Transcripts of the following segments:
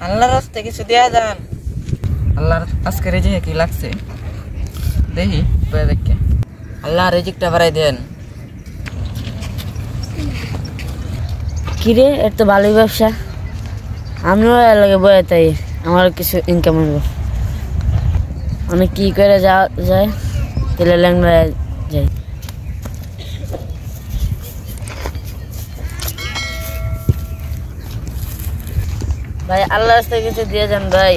আল্লাহর রাস্তায় কিছু দেয়া যান। আল্লাহর আজকে রিজিকে কি লাগছে দেখি বয়ে দেখে। আল্লাহ রিজিকটা বাড়াই দেন। কিরে এর তো ভালোই ব্যবসা, আমিও লাগে বয়ে তাই আমার কিছু ইনকাম হইব। অনেক কি করে যাওয়া যায় তাহলে ল্যাংড়া যাই। ভাই আল্লাহর রাস্তায় কিছু দিয়ে যান ভাই।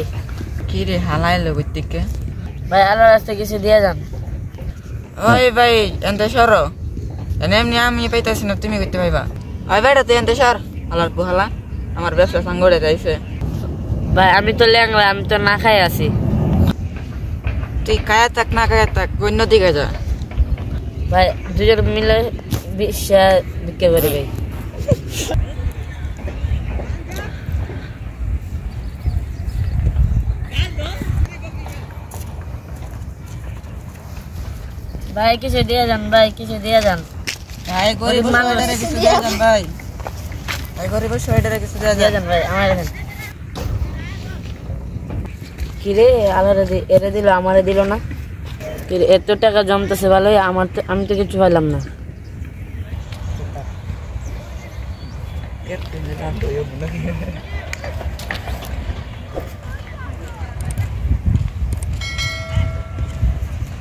কি রে হালাইলো থেকে ভাই আল্লাহর রাস্তায় কিছু দিয়ে যান। ওই ভাই এনতে সরো, এমনি আমি পাইতেছি না, তুমি করতে পাইবা। ওই ভাইটা তুই এনতে সর। আল্লাহর পোহালা আমার ব্যবসা সাঙ্গড়ে যাইছে। ভাই আমি তো ল্যাংড়া, আমি তো না খাই আছি। তুই খায়া থাক না খায়া থাক, অন্য দিকে যা। ভাই দুজন মিলে বিশ্বাস বিক্রি করি ভাই। ভাই কিছু দিয়ে যান, ভাই কিছু দিয়ে যান। ভাই গরিব মানুষের কিছু দিয়ে যান ভাই। ভাই গরিব শহীদের কিছু দিয়ে যান ভাই। আমার কি রে আল্লাহরে এরে দিল আমারে দিল না। এত টাকা জমতেছে ভালোই, আমার তো আমি তো কিছু পাইলাম না।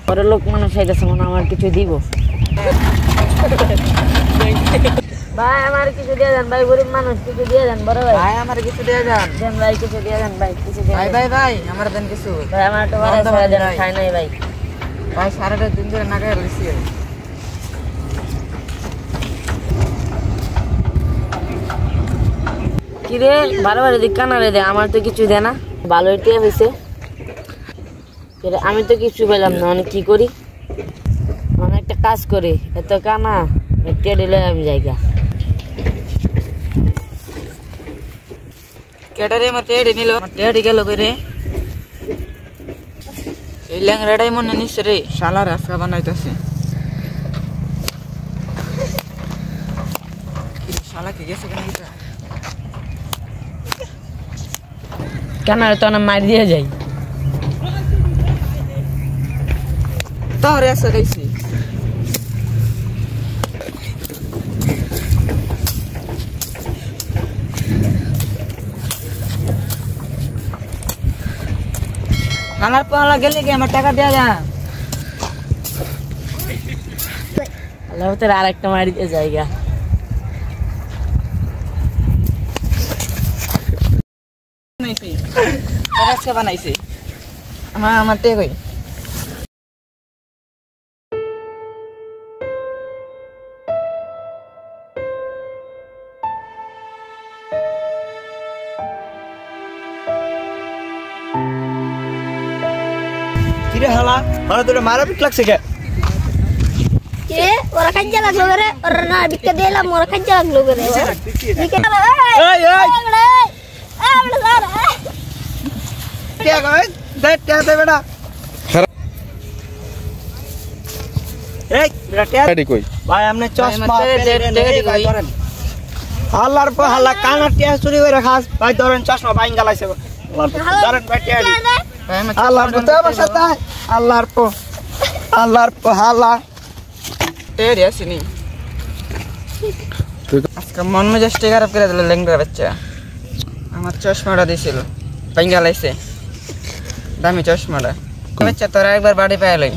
পরে লোক মানুষ চাইতেছে মনে আমার কিছু দিব। ভাই আমার কিছু দিয়ে যান ভাই, গরিব মানুষ কিছু দিয়ে যান। বড় ভাই ভাই আমার কিছু দিয়ে যান। দেন ভাই কিছু দিয়ে যান ভাই, কিছু দিয়ে ভাই ভাই ভাই আমার দেন কিছু। ভাই আমার তো বাড়ি ছেড়ে দেন, খাই নাই ভাই। ভাই সারাটা দিন ধরে না খাই রয়েছি। কিরে ভালো ভালো দিক কানারে দে, আমার তো কিছু দে না। ভালো টিয়া হয়েছে, আমি তো কিছু পেলাম না। অনেক কি করি, অনেকটা কাজ করি, এত কানা টিয়া দিলে আমি জায়গা। কেটারে আমার টেডি নিল, টেডি গেল করে। এই ল্যাংড়াটাই মনে নিচ্ছে রে, শালা রাস্তা বানাইতেছে। শালা কি গেছে কেন? কানারে তো অনেক মার দিয়ে যাই। তাহলে আসা গেছি। আমার পালা গেলে কি আমার টাকা দেয়া যা। আল্লাহ তোর আর একটা মারি দিয়ে জায়গা। বানাইছে আমার টে কই। কিরে হালা হালা তোর মারা পিট লাগছে কে? কে ওরা কাজে লাগলো রে, ওরা না বিক্রি দিলাম, ওরা কাজে লাগলো রে। বিক্রি না এই এই স্যার কে কই দেখ কে দে বেটা। এই বেটা কে কই ভাই আমনে চশমা ভাই ধরেন। হালার পর হালা কানা টিয়া চুরি করে খাস ভাই, ধরেন চশমা বাইন গালাইছে ধরেন ভাই টিয়া। আল্লাহর পর আমার সাথে আল্লাহর পর হালা টেডি আসেনি। আজকে মন মেজাজটা খারাপ করে দিল ল্যাংড়া বাচ্চা। আমার চশমাটা দিয়েছিল, বাইঙ্গা লাইছে দামি চশমাটা। বাচ্চা তোরা একবার বাড়ি পাইলই।